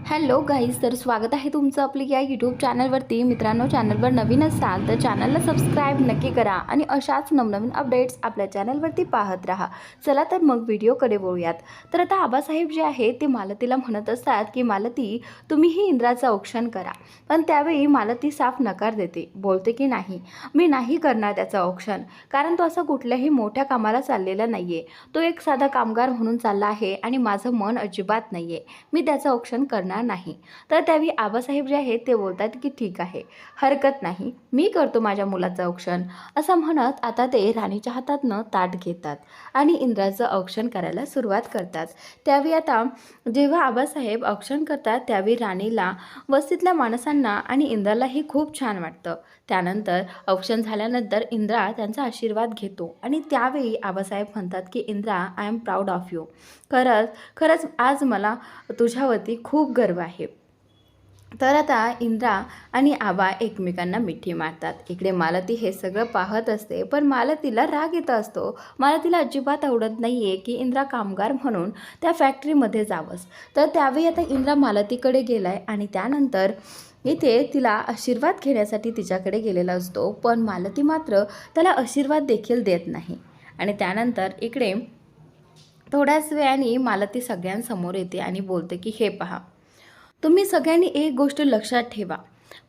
Hello guys, तर स्वागत आहे तुमचं आपल्या या यूट्यूब चॅनलवरती. मित्रांनो, चॅनलवर नवीन असाल तर चॅनलला सबस्क्राईब नक्की करा आणि अशाच नवनवीन अपडेट्स आपल्या चॅनलवरती पाहत राहा. चला तर मग व्हिडिओकडे वळूयात. तर आता आबासाहेब जे आहे ते मालतीला म्हणत असतात की मालती, तुम्हीही इंद्राचं औक्षण करा. पण त्यावेळी मालती साफ नकार देते, बोलते की नाही, मी नाही करणार त्याचं औक्षण, कारण तो असं कुठल्याही मोठ्या कामाला चाललेला नाही आहे. तो एक साधा कामगार म्हणून चालला आहे आणि माझं मन अजिबात नाही आहे, मी त्याचं औक्षण करणार नाही. तर त्यावेळी आबासाहेब जे आहेत ते बोलतात की ठीक आहे, हरकत नाही, मी करतो माझ्या मुलाचं औक्षण, असं म्हणत आता ते राणीच्या हातातनं ताट घेतात आणि इंद्राचं औक्षण करायला सुरुवात करतात. त्यावेळी आता जेव्हा आबासाहेब औक्षण करतात त्यावेळी राणीला, वस्तीतल्या माणसांना आणि इंद्रालाही खूप छान वाटतं. त्यानंतर औक्षण झाल्यानंतर इंद्रा त्यांचा आशीर्वाद घेतो आणि त्यावेळी आबासाहेब म्हणतात की Indra, I am proud of you. खरंच आज मला तुझ्यावरती खूप गर्व आहे. तर आता इंद्रा आणि आबा एकमेकांना मिठी मारतात. इकडे मालती हे सगळं पाहत असते, पण मालतीला राग येत असतो. मालतीला अजिबात आवडत नाही आहे की इंद्रा कामगार म्हणून त्या फॅक्टरीमध्ये जावंच. तर त्यावेळी आता इंद्रा मालतीकडे गेला आहे आणि त्यानंतर इथे तिला आशीर्वाद घेण्यासाठी तिच्याकडे गेलेला असतो, पण मालती मात्र त्याला आशीर्वाद देखील देत नाही. आणि त्यानंतर इकडे थोड्याच वेळाने मालती सगळ्यांसमोर येते आणि बोलते की हे पहा, तुम्ही सगळ्यांनी एक गोष्ट लक्षात ठेवा,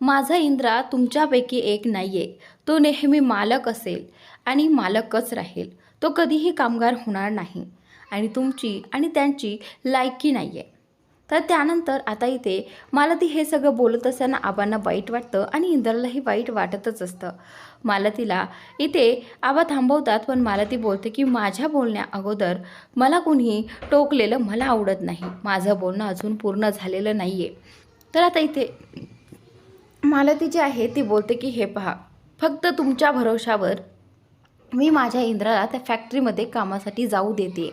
माझा इंद्रा तुमच्यापैकी एक नाही आहे. तो नेहमी मालक असेल आणि मालकच राहील. तो कधीही कामगार होणार नाही आणि तुमची आणि त्यांची लायकी नाही आहे. तर त्यानंतर आता इथे मालती हे सगळं बोलत असताना आबांना वाईट वाटतं आणि इंद्रालाही वाईट वाटतच असतं. मालतीला इथे आबा थांबवतात, पण मालती बोलते की माझ्या बोलण्या अगोदर मला कोणी टोकलेलं मला आवडत नाही, माझं बोलणं अजून पूर्ण झालेलं नाही आहे. तर आता इथे मालती जी आहे ती बोलते की हे पहा, फक्त तुमच्या भरोशावर मी माझ्या इंद्राला त्या फॅक्टरीमध्ये कामासाठी जाऊ देते,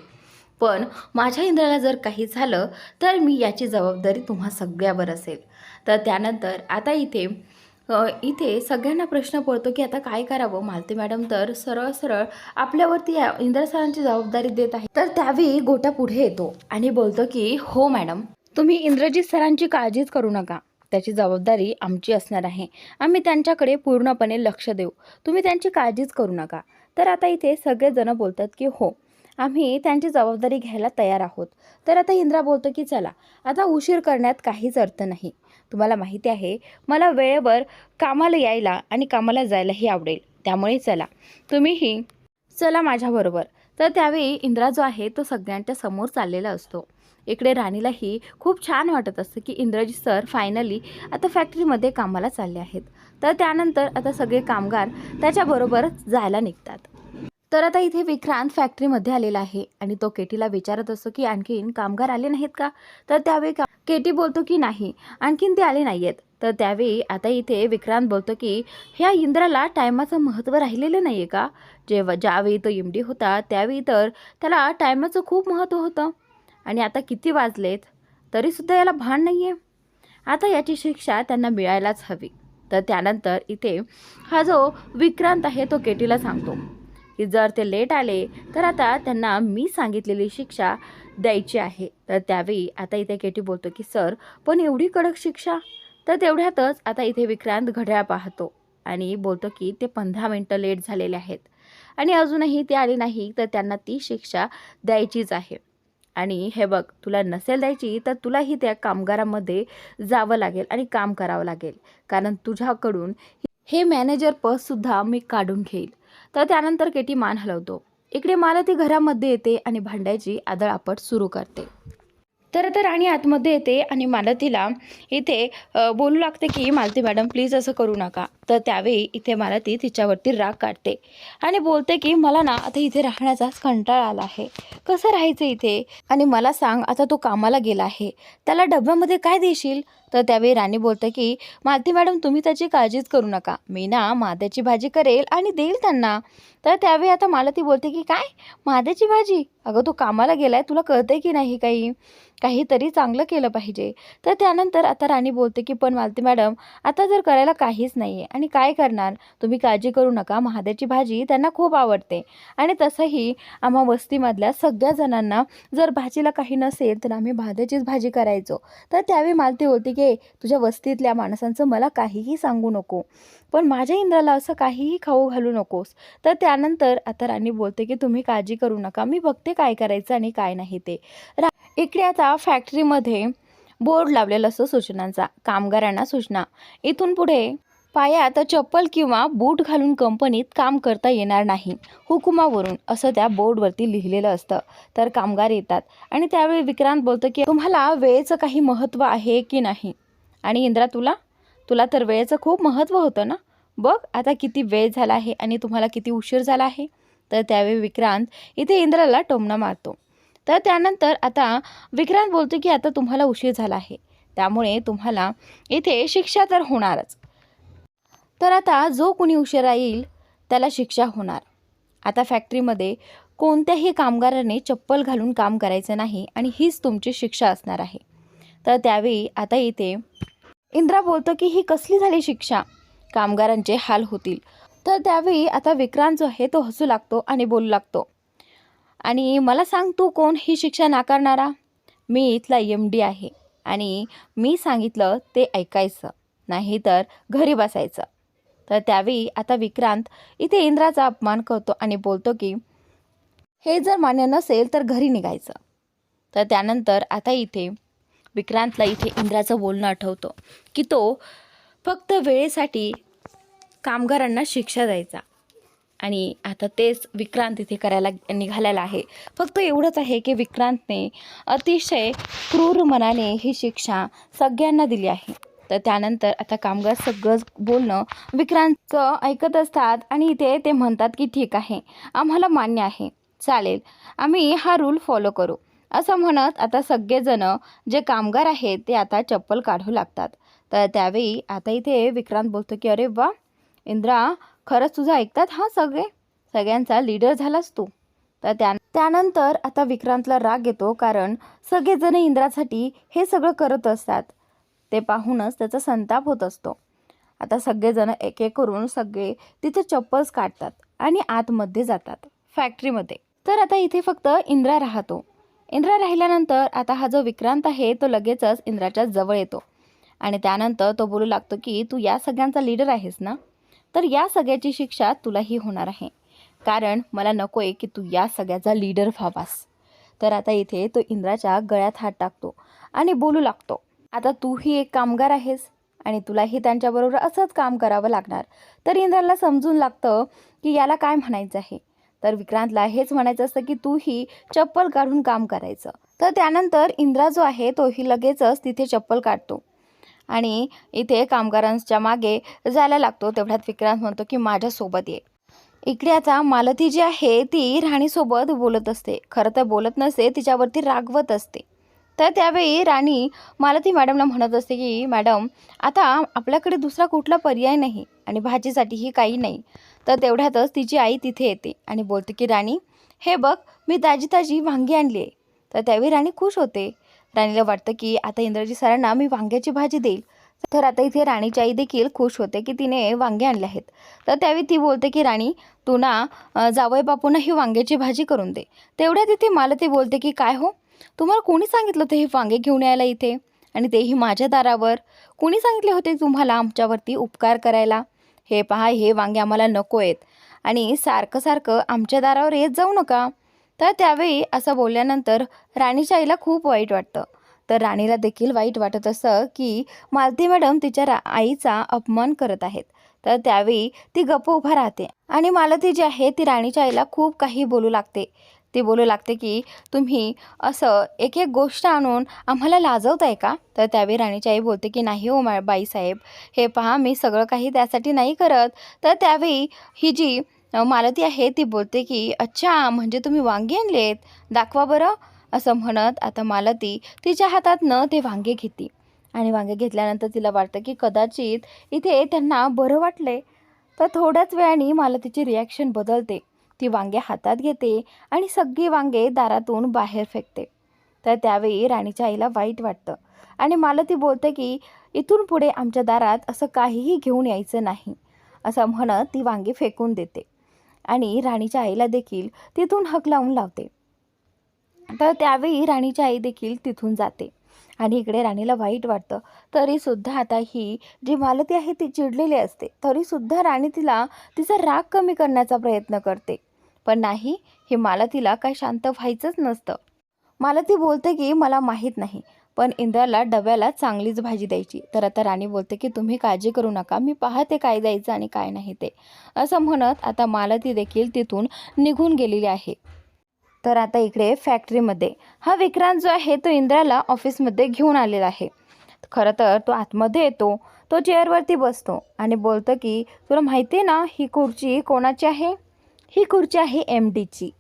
पण माझ्या इंद्राला जर काही झालं तर मी याची जबाबदारी तुम्हा सगळ्यावर असेल. तर त्यानंतर आता इथे सगळ्यांना प्रश्न पडतो की आता काय करावं. मालती मॅडम तर सरळ सरळ आपल्यावरती इंद्रा सरांची जबाबदारी देत आहे. तर त्यावेळी गोटा पुढे येतो आणि बोलतो की हो मॅडम, तुम्ही इंद्रजीत सरांची काळजीच करू नका, त्याची जबाबदारी आमची असणार आहे, आम्ही त्यांच्याकडे पूर्णपणे लक्ष देऊ, तुम्ही त्यांची काळजीच करू नका. तर आता इथे सगळेजण बोलतात की हो, आम्ही त्यांची जबाबदारी घ्यायला तयार आहोत. तर आता इंद्रा बोलतो की चला, आता उशीर करण्यात काहीच अर्थ नाही. तुम्हाला माहिती आहे, मला वेळेवर कामाला यायला आणि कामाला जायलाही आवडेल, त्यामुळे चला, तुम्हीही चला माझ्याबरोबर. तर त्यावेळी इंद्रा जो आहे तो सगळ्यांच्या समोर चाललेला असतो. इकडे राणीलाही खूप छान वाटत असतं की इंद्रजी सर फायनली आता फॅक्टरीमध्ये कामाला चालले आहेत. तर त्यानंतर आता सगळे कामगार त्याच्याबरोबर जायला निघतात. तर आता इथे विक्रांत फॅक्टरीमध्ये आलेला आहे आणि तो केटीला विचारत असतो की आणखीन कामगार आले नाहीत का. तर त्यावेळी केटी बोलतो की नाही, आणखीन ते आले नाही आहेत. तर त्यावेळी आता इथे विक्रांत बोलतो की ह्या इंद्राला टायमाचं महत्त्व राहिलेलं नाही आहे का. ज्यावेळी तो एमडी होता त्यावेळी तर त्याला टायमाचं खूप महत्त्व होतं आणि आता किती वाजलेत तरीसुद्धा याला भान नाही आहे. आता याची शिक्षा त्यांना मिळायलाच हवी. तर त्यानंतर इथे हा जो विक्रांत आहे तो केटीला सांगतो की जर ते लेट आले तर आता त्यांना मी सांगितलेली शिक्षा द्यायची आहे. तर त्यावेळी आता इथे केटी बोलतो की सर, पण एवढी कडक शिक्षा. तर तेवढ्यातच आता इथे विक्रांत घड्याळ पाहतो आणि बोलतो की ते 15 मिनटं लेट झालेले आहेत आणि अजूनही ते आले नाही, तर त्यांना ती शिक्षा द्यायचीच आहे. आणि हे बघ, तुला नसेल द्यायची तर तुलाही त्या कामगारामध्ये जावं लागेल आणि काम करावं लागेल, कारण तुझ्याकडून हे मॅनेजर पदसुद्धा मी काढून घेईल. तर त्यानंतर केटी मान हलवतो. इकडे मालती घरामध्ये येते आणि भांड्याची आदळआपट सुरू करते. तर आता राणी आतमध्ये येते आणि मालतीला इथे बोलू लागते की मालती मॅडम प्लीज असं करू नका. तर त्यावेळी इथे मालती तिच्यावरती राग काढते आणि बोलते की मला ना आता इथे राहण्याचाच कंटाळा आला आहे, कसं राहायचं इथे, आणि मला सांग, आता तो कामाला गेला आहे, त्याला डब्यामध्ये काय देशील. तर त्यावेळी राणी बोलते की मालती मॅडम तुम्ही त्याची काळजीच करू नका, मी ना माद्याची भाजी करेल आणि देईल त्यांना. तर त्यावेळी आता मालती बोलते की काय माद्याची भाजी, अगं तो कामाला गेलाय, तुला कळतंय की नाही, काहीतरी चांगलं केलं पाहिजे. तर त्यानंतर आता राणी बोलते की पण मालती मॅडम आता जर करायला काहीच नाही आहे आणि काय करणार, तुम्ही काळजी करू नका, महाद्याची भाजी त्यांना खूप आवडते. आणि तसंही आम्हा वस्तीमधल्या सगळ्या जणांना जर भाजीला काही नसेल तर आम्ही महाद्याचीच भाजी करायचो. तर त्यावेळी मालती बोलते की तुझ्या वस्तीतल्या माणसांचं मला काहीही सांगू नको, पण माझ्या इंद्राला असं काहीही खाऊ घालू नकोस. तर त्यानंतर आता राणी बोलते की तुम्ही काळजी करू नका, मी बघते काय करायचं आणि काय नाही ते. इकडे आता फॅक्टरीमध्ये बोर्ड लावलेला असतो सूचनांचा, कामगारांना सूचना, इथून पुढे पायात चप्पल किंवा बूट घालून कंपनीत काम करता येणार नाही हुकुमावरून, असं त्या बोर्डवरती लिहिलेलं असतं. तर कामगार येतात आणि त्यावेळी विक्रांत बोलतो की तुम्हाला वेळेचं काही महत्त्व आहे की नाही. आणि इंद्रा तुला तुला तर वेळेचं खूप महत्त्व होतं ना, बघ आता किती वेळ झाला आहे आणि तुम्हाला किती उशीर झाला आहे. तर त्यावेळी विक्रांत इथे इंद्राला टोमणा मारतो. तर त्यानंतर आता विक्रांत बोलतो की आता तुम्हाला उशीर झाला आहे, त्यामुळे तुम्हाला इथे शिक्षा तर होणारच. तर आता जो कोणी उशिरा येईल त्याला शिक्षा होणार. आता फॅक्टरीमध्ये कोणत्याही कामगाराने चप्पल घालून काम करायचं नाही आणि हीच तुमची शिक्षा असणार आहे. तर त्यावेळी आता इथे इंद्रा बोलतो की ही कसली झाली शिक्षा, कामगारांचे हाल होतील. तर त्यावेळी आता विक्रांत जो आहे तो हसू लागतो आणि बोलू लागतो, आणि मला सांग तू कोण ही शिक्षा नाकारणारा. मी इथला MD आहे आणि मी सांगितलं ते ऐकायचं, नाही तर घरी बसायचं. तर त्यावेळी आता विक्रांत इथे इंद्राचा अपमान करतो आणि बोलतो की हे जर मान्य नसेल तर घरी निघायचं. तर त्यानंतर आता इथे विक्रांतला इथे इंद्राचं बोलणं आठवतं की तो फक्त वेळेसाठी कामगारांना शिक्षा द्यायचा, आणि आता तेच विक्रांत इथे करायला निघालेला आहे. फक्त एवढंच आहे की विक्रांतने अतिशय क्रूर मनाने ही शिक्षा सगळ्यांना दिली आहे. तर त्यानंतर आता कामगार सगळं बोलणं विक्रांतचं ऐकत असतात आणि इथे ते म्हणतात की ठीक आहे, आम्हाला मान्य आहे, चालेल, आम्ही हा रूल फॉलो करू. असं म्हणत आता सगळेजण जे कामगार आहेत ते आता चप्पल काढू लागतात. तर त्यावेळी आता इथे विक्रांत बोलतो की अरे वा इंद्रा, खरंच तुझं ऐकतात हा सगळ्यांचा लीडर झालास तू. तर त्यानंतर आता विक्रांतला राग येतो, कारण सगळेजण इंद्रासाठी हे सगळं करत असतात. ते पाहूनच त्याचा संताप होत असतो. आता सगळेजण एक एक करून सगळे तिथे चप्पल्स काढतात आणि आतमध्ये जातात फॅक्टरीमध्ये. तर आता इथे फक्त इंद्रा राहतो. इंद्रा राहिल्यानंतर आता हा जो विक्रांत आहे तो लगेचच इंद्राच्या जवळ येतो आणि त्यानंतर तो बोलू लागतो की तू या सगळ्यांचा लीडर आहेस ना, तर या सगळ्याची शिक्षा तुलाही होणार आहे, कारण मला नको आहे की तू या सगळ्याचा लीडर व्हावास. तर आता इथे तो इंद्राच्या गळ्यात हात टाकतो आणि बोलू लागतो, आता तूही एक कामगार आहेस आणि तुलाही त्यांच्याबरोबर असंच काम करावं लागणार. तर इंद्राला समजून लागतं की याला काय म्हणायचं आहे. तर विक्रांतला हेच म्हणायचं असतं की तूही चप्पल काढून काम करायचं. तर त्यानंतर इंद्रा जो आहे तोही लगेचच तिथे चप्पल काढतो आणि इथे कामगारांच्या मागे जायला लागतो. तेवढ्यात विक्रांत म्हणतो की माझ्यासोबत ये. इकडे आता मालती जी आहे ती राणीसोबत बोलत असते, खरं तर बोलत नसते, तिच्यावरती रागवत असते. तर त्यावेळी राणी मालती मॅडमला म्हणत असते की मॅडम, आता आपल्याकडे दुसरा कुठला पर्याय नाही आणि भाजीसाठीही काही नाही. तर तेवढ्यातच तिची आई तिथे येते आणि बोलते की राणी, हे बघ, मी ताजी ताजी वांगी आणली आहे. तर त्यावेळी राणी खुश होते. राणीला वाटतं की आता इंद्रजी सरांना मी वांग्याची भाजी देईल. तर आता इथे राणीची आई देखील खुश होते की तिने वांगे आणले आहेत. तर त्यावेळी ती बोलते की राणी, तू ना जावई बापूंना ही वांग्याची भाजी करून दे. तेवढ्यात इथे मालती बोलते की काय हो, तुम्हाला कोणी सांगितलं होतं हे वांगे घेऊन यायला इथे, आणि तेही माझ्या दारावर? कोणी सांगितले होते तुम्हाला आमच्यावरती उपकार करायला? हे पहा, हे वांगे आम्हाला नको आहेत आणि सारखं सारखं आमच्या दारावर येत जाऊ नका. तर त्यावेळी असं बोलल्यानंतर राणीच्या आईला खूप वाईट वाटतं. तर राणीला देखील वाईट वाटत असं की मालती मॅडम तिच्या आईचा अपमान करत आहेत. तर त्यावेळी ती गप्प उभा राहते आणि मालती जी आहे ती राणीच्या आईला खूप काही बोलू लागते. ती बोलू लागते की तुम्ही असं एक एक गोष्ट आणून आम्हाला लाजवताय का? तर त्यावेळी राणीची आई बोलते की नाही हो बाईसाहेब, हे पहा, मी सगळं काही त्यासाठी नाही करत. तर त्यावेळी ही जी मालती आहे ती बोलते की अच्छा, म्हणजे तुम्ही वांगी आणलेत, दाखवा बरं. असं म्हणत आता मालती तिच्या हातातनं ते वांगे घेते आणि वांगे घेतल्यानंतर तिला वाटतं की कदाचित इथे त्यांना बरं वाटले. तर थोड्याच वेळाने मालतीची रिॲक्शन बदलते. ती वांगे हातात घेते आणि सगळी वांगे दारातून बाहेर फेकते. तर त्यावेळी राणीच्या आईला वाईट वाटतं आणि मालती बोलते की इथून पुढे आमच्या दारात असं काहीही घेऊन यायचं नाही. असं म्हणत ती वांगी फेकून देते आणि राणीच्या आईला देखील तिथून हाक लावून लावते. तर त्यावेळी राणीची आई देखील तिथून जाते आणि इकडे राणीला वाईट वाटतं. तरीसुद्धा आता ही जी मालती आहे ती चिडलेली असते. तरीसुद्धा राणी तिचा राग कमी करण्याचा प्रयत्न करते. पण नाही, हे मालतीला काय शांत व्हायचंच नसतं. मालती बोलते की मला माहीत नाही, पण इंद्राला डब्याला चांगलीच भाजी द्यायची. तर आता राणी बोलते की तुम्ही काळजी करू नका, मी पाहते काय द्यायचं आणि काय नाही ते. असं म्हणत आता मालती देखील तिथून निघून गेलेली आहे. तर आता इकडे फॅक्टरीमध्ये हा विक्रांत जो आहे तो इंद्राला ऑफिसमध्ये घेऊन आलेला आहे. खरं तर तो आतमध्ये येतो, तो चेअरवरती बसतो आणि बोलतो की तुला माहिती आहे ना ही खुर्ची कोणाची आहे? ही खुर्ची आहे MDची.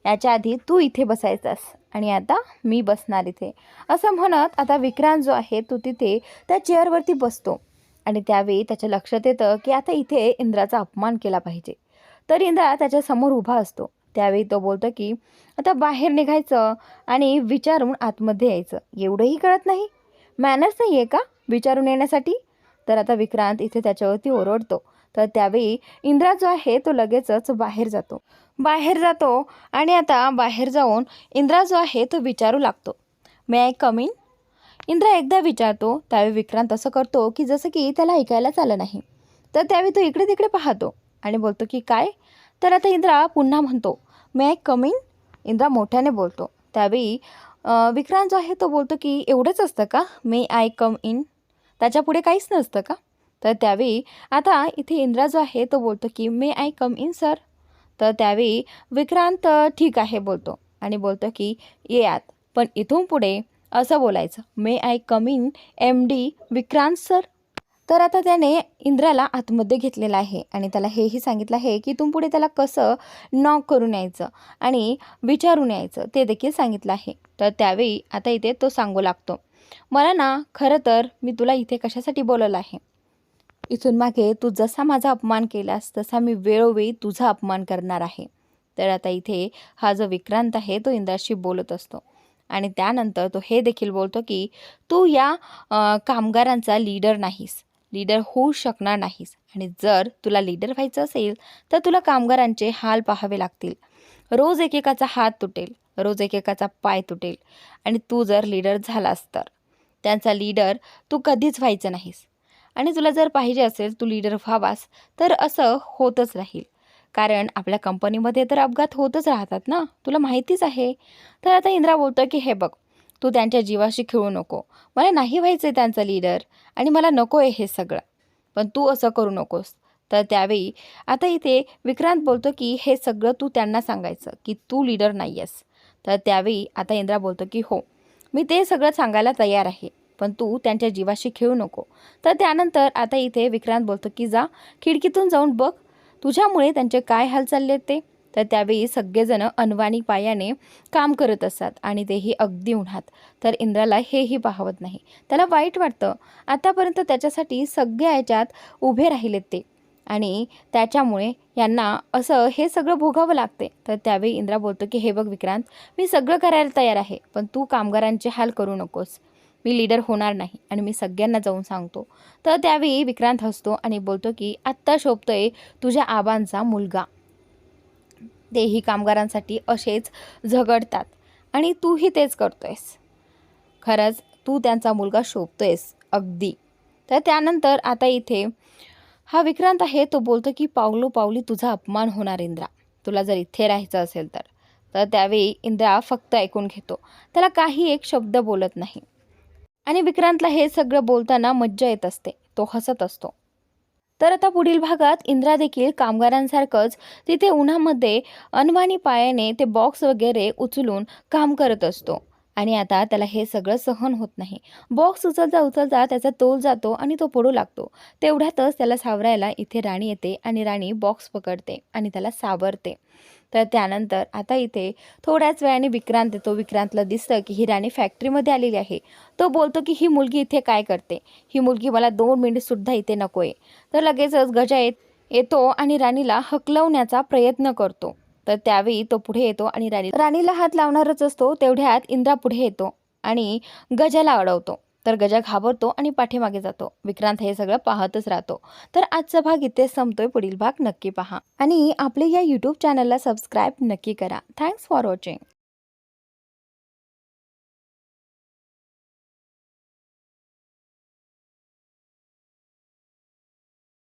याच्या आधी तू इथे बसायचास आणि आता मी बसणार इथे. असं म्हणत आता विक्रांत जो आहे तो तिथे त्या चेअरवरती बसतो आणि त्यावेळी त्याच्या लक्षात येतं की आता इथे इंद्राचा अपमान केला पाहिजे. तर इंद्रा त्याच्यासमोर उभा असतो. त्यावेळी तो बोलतो की आता बाहेर निघायचं आणि विचारून आतमध्ये यायचं. एवढंही कळत नाही? मॅनर्स नाही आहे का विचारून येण्यासाठी? तर आता विक्रांत इथे त्याच्यावरती ओरडतो. तर त्यावेळी इंद्रा जो आहे तो लगेचच बाहेर जातो आणि आता बाहेर जाऊन इंद्रा जो आहे तो विचारू लागतो, मे आय कम इन? इंद्रा एकदा विचारतो. त्यावेळी विक्रांत असं करतो की जसं की त्याला ऐकायलाच आलं नाही. तर त्यावेळी तो इकडे तिकडे पाहतो आणि बोलतो की काय? तर आता इंद्रा पुन्हा म्हणतो, मे आय कम इन? इंद्रा मोठ्याने बोलतो. त्यावेळी विक्रांत जो आहे तो बोलतो की एवढंच असतं का, मे आय कम इन? त्याच्यापुढे काहीच नसतं का? तर त्यावेळी आता इथे इंद्रा जो आहे तो बोलतो की मे आय कम इन सर? तर त्यावेळी विक्रांत ठीक आहे बोलतो आणि बोलतो की ये आत, पण इथून पुढे असं बोलायचं, may I come in MD Vikrant sir? तर आता त्याने इंद्राला आतमध्ये घेतलेलं आहे आणि त्याला हेही सांगितलं आहे की इथून पुढे त्याला कसं नॉक करून यायचं आणि विचारून यायचं ते देखील सांगितलं आहे. तर त्यावेळी आता इथे तो सांगू लागतो, मला ना खरं तर मी तुला इथे कशासाठी बोलवलं आहे? इथून मागे तू जसा माझा अपमान केलास तसा मी वेळोवेळी तुझा अपमान करणार आहे. तर आता इथे हा जो विक्रांत आहे तो इंद्राशी बोलत असतो आणि त्यानंतर तो हे देखील बोलतो की तू या कामगारांचा लीडर नाहीस, लीडर होऊ शकणार नाहीस आणि जर तुला लीडर व्हायचं असेल तर तुला कामगारांचे हाल पाहावे लागतील. रोज एकेकाचा हात तुटेल, रोज एकेकाचा पाय तुटेल आणि तू जर लीडर झालास तर त्यांचा लीडर तू कधीच व्हायचं नाहीस. आणि तुला जर पाहिजे असेल तू लीडर व्हावास तर असं होतच राहील, कारण आपल्या कंपनीमध्ये तर अपघात होतच राहतात ना, तुला माहितीच आहे. तर आता इंद्रा बोलतो की हे बघ, तू त्यांच्या जीवाशी खेळू नको, मला नाही व्हायचं आहे त्यांचा लीडर आणि मला नको आहे हे सगळं, पण तू असं करू नकोस. तर त्यावेळी आता इथे विक्रांत बोलतो की हे सगळं तू त्यांना सांगायचं की तू लीडर नाही आहेस. तर त्यावेळी आता इंद्रा बोलतो की हो, मी ते सगळं सांगायला तयार आहे, पण तू त्यांच्या जीवाशी खेळू नको. तर त्यानंतर आता इथे विक्रांत बोलतो की जा खिडकीतून जाऊन बघ तुझ्यामुळे त्यांचे काय हाल चालले ते. तर त्यावेळी सगळेजण अनवाणी पायाने काम करत असतात आणि तेही अगदी उन्हात. तर इंद्राला हेही पाहवत नाही, त्याला वाईट वाटतं. आतापर्यंत त्याच्यासाठी सगळ्या याच्यात उभे राहिलेत ते आणि त्याच्यामुळे यांना असं हे सगळं भोगावं लागते. तर त्यावेळी इंद्रा बोलतो की हे बघ विक्रांत, मी सगळं करायला तयार आहे, पण तू कामगारांचे हाल करू नकोस. मी लीडर होणार नाही आणि मी सगळ्यांना जाऊन सांगतो. तर त्यावेळी विक्रांत हसतो आणि बोलतो की आत्ता शोभतोय तुझ्या आबांचा मुलगा, तेही कामगारांसाठी असेच झगडतात आणि तूही तेच करतोयस. खरंच तू त्यांचा मुलगा शोभतोयस अगदी. तर त्यानंतर आता इथे हा विक्रांत आहे तो बोलतो की पावलोपावली तुझा अपमान होणार इंद्रा, तुला जर इथे राहायचं असेल तर. तर त्यावेळी इंद्रा फक्त ऐकून घेतो, त्याला काही एक शब्द बोलत नाही आणि विक्रांतला हे सगळं बोलताना मज्जा येत असते, तो हसत असतो. तर आता पुढील भागात इंद्रा देखील कामगारांसारखंच तिथे उन्हामध्ये अनवाणी पायाने ते बॉक्स वगैरे उचलून काम करत असतो आणि आता त्याला हे सगळं सहन होत नाही. बॉक्स उचलता त्याचा तोल जातो आणि तो पडू लागतो. तेवढ्यातच त्याला सावरायला इथे राणी येते आणि राणी बॉक्स पकडते आणि त्याला सावरते. तर त्यानंतर आता इथे थोड्याच वेळाने विक्रांत येतो. विक्रांतला दिसतं की ही राणी फॅक्टरीमध्ये आलेली आहे. तो बोलतो की ही मुलगी इथे काय करते, ही मुलगी मला 2 मिनिटसुद्धा इथे नको आहे. तर लगेचच गजा येतो आणि राणीला हकलवण्याचा प्रयत्न करतो. तर त्यावेळी तो पुढे येतो आणि राणीला हात लावणारच असतो. तेवढ्यात इंद्रा पुढे येतो आणि गजाला अडवतो. तर गजा घाबरतो आणि पाठीमागे जातो. विक्रांत हे सगळं पाहतच राहतो. तर आजचा भाग इथेच संपतोय. पुढील भाग नक्की पहा आणि आपले या यूट्यूब चॅनलला सबस्क्राईब नक्की करा. Thanks for watching.